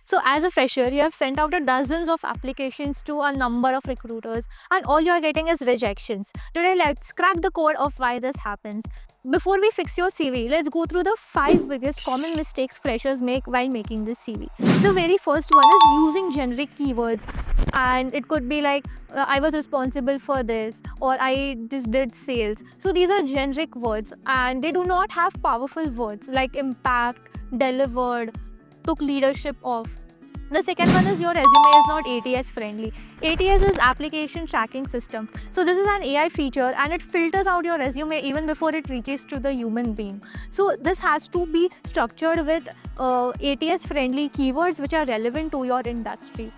So as a fresher, you have sent out a dozens of applications to a number of recruiters, and all you are getting is rejections. Today, let's crack the code of why this happens. Before we fix your CV, let's go through the 5 biggest common mistakes freshers make while making this CV. The very first one is using generic keywords, and it could be like I was responsible for this, or I just did sales. So these are generic words, and they do not have powerful words like impact, delivered, took leadership of. The second one is your resume is not ATS friendly. ATS is application tracking system. So this is an AI feature and it filters out your resume even before it reaches to the human being. So this has to be structured with ATS friendly keywords which are relevant to your industry.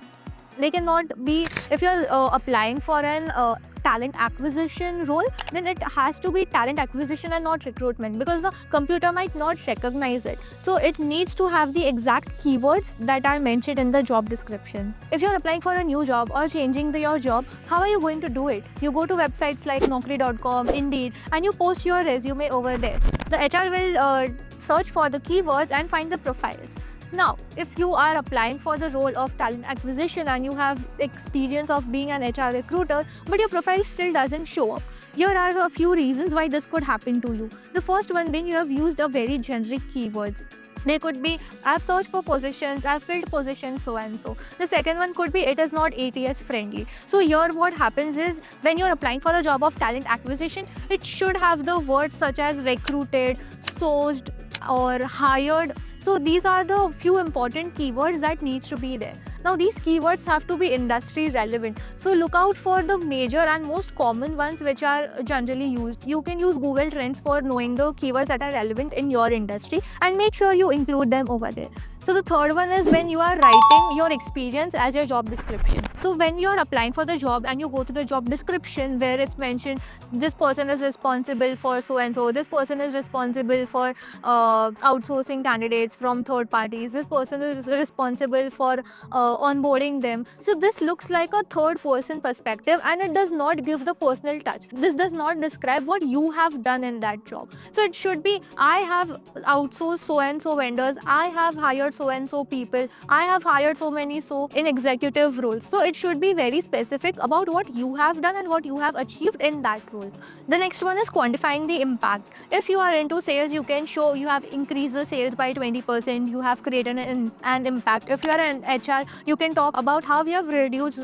They cannot be, if you're applying for an talent acquisition role, then it has to be talent acquisition and not recruitment, because the computer might not recognize it. So it needs to have the exact keywords that are mentioned in the job description. If you're applying for a new job or changing your job, how are you going to do it? You go to websites like Naukri.com, Indeed, and you post your resume over there. The HR will search for the keywords and find the profiles. Now, if you are applying for the role of talent acquisition and you have experience of being an HR recruiter, but your profile still doesn't show up, here are a few reasons why this could happen to you. The first one being you have used a very generic keywords. They could be, I've searched for positions, I've filled positions, so and so. The second one could be, it is not ATS friendly. So here what happens is, when you're applying for a job of talent acquisition, it should have the words such as recruited, sourced, or hired. So these are the few important keywords that needs to be there. Now these keywords have to be industry relevant. So look out for the major and most common ones which are generally used. You can use Google Trends for knowing the keywords that are relevant in your industry and make sure you include them over there. So the third one is when you are writing your experience as your job description. So when you're applying for the job and you go to the job description where it's mentioned this person is responsible for so and so, this person is responsible for outsourcing candidates from third parties, this person is responsible for onboarding them. So this looks like a third person perspective and it does not give the personal touch. This does not describe what you have done in that job. So it should be, I have outsourced so and so vendors, I have hired so and so people, I have hired so many so in executive roles. So it should be very specific about what you have done and what you have achieved in that role. The next one is quantifying the impact. If you are into sales, you can show you have increased the sales by 20%, you have created an impact. If you are an HR, you can talk about how you have reduced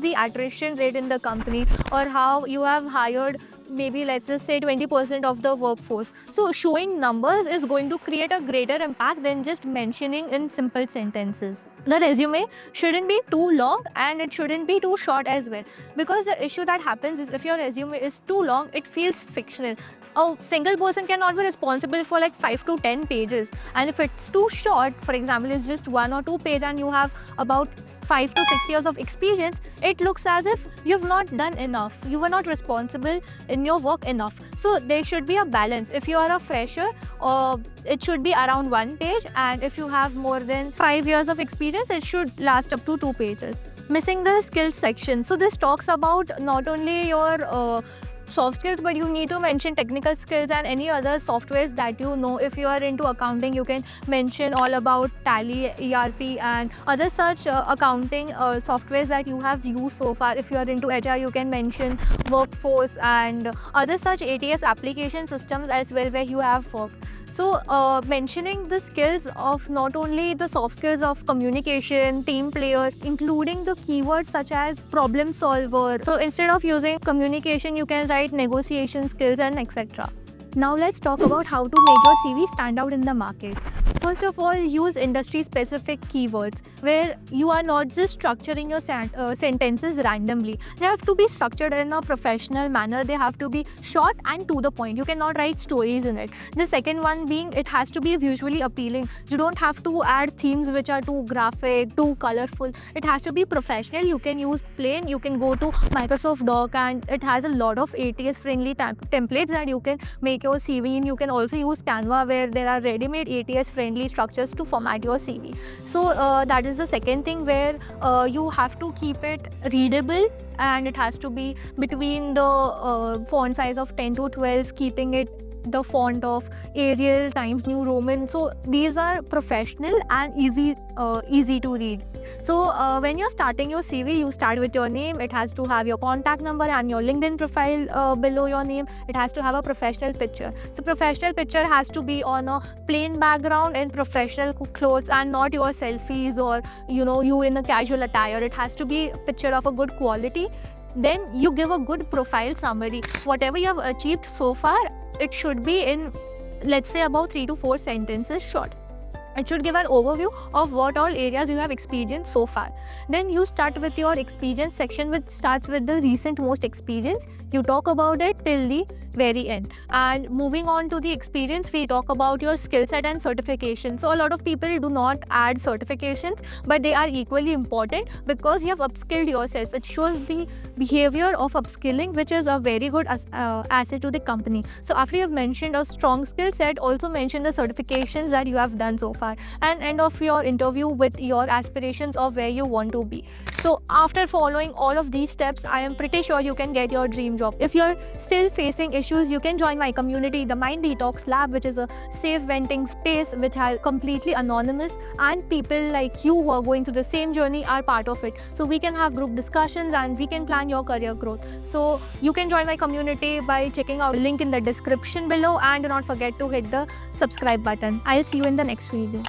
the attrition rate in the company, or how you have hired maybe let's just say 20% of the workforce. So showing numbers is going to create a greater impact than just mentioning in simple sentences. The resume shouldn't be too long and it shouldn't be too short as well, because the issue that happens is if your resume is too long, it feels fictional. A single person cannot be responsible for like 5 to 10 pages, and if it's too short, for example it's just 1 or 2 pages and you have about 5 to 6 years of experience, it looks as if you've not done enough, you were not responsible in your work enough. So there should be a balance. If you are a fresher, it should be around 1 page, and if you have more than 5 years of experience, it should last up to 2 pages. Missing the skills section. So this talks about not only your soft skills, but you need to mention technical skills and any other softwares that you know. If you are into accounting, you can mention all about Tally, ERP, and other such accounting softwares that you have used so far. If you are into HR, you can mention Workforce and other such ATS application systems as well where you have worked. So mentioning the skills of not only the soft skills of communication, team player, including the keywords such as problem solver. So instead of using communication, you can write negotiation skills and etc. Now let's talk about how to make your CV stand out in the market. First of all, use industry-specific keywords where you are not just structuring your sentences randomly. They have to be structured in a professional manner. They have to be short and to the point. You cannot write stories in it. The second one being, it has to be visually appealing. You don't have to add themes which are too graphic, too colorful. It has to be professional. You can use plain. You can go to Microsoft Doc and it has a lot of ATS-friendly templates that you can make your CV in. You can also use Canva where there are ready-made ATS-friendly structures to format your CV. So that is the second thing, where you have to keep it readable and it has to be between the font size of 10 to 12, keeping it the font of Arial, Times New Roman. So these are professional and easy to read. So when you're starting your CV, you start with your name. It has to have your contact number and your LinkedIn profile below your name. It has to have a professional picture. So professional picture has to be on a plain background in professional clothes and not your selfies or you in a casual attire. It has to be a picture of a good quality. Then you give a good profile summary. Whatever you have achieved so far, it should be in, let's say, about 3 to 4 sentences short. It should give an overview of what all areas you have experienced so far. Then you start with your experience section, which starts with the recent most experience. You talk about it till the very end. And moving on to the experience, we talk about your skill set and certification. So a lot of people do not add certifications, but they are equally important because you have upskilled yourself. It shows the behavior of upskilling, which is a very good asset to the company. So after you have mentioned a strong skill set, also mention the certifications that you have done so far, and end of your interview with your aspirations of where you want to be. So after following all of these steps, I am pretty sure you can get your dream job. If you're still facing issues, you can join my community, the Mind Detox Lab, which is a safe venting space which is completely anonymous, and people like you who are going through the same journey are part of it. So we can have group discussions and we can plan your career growth. So you can join my community by checking out the link in the description below, and do not forget to hit the subscribe button. I'll see you in the next video.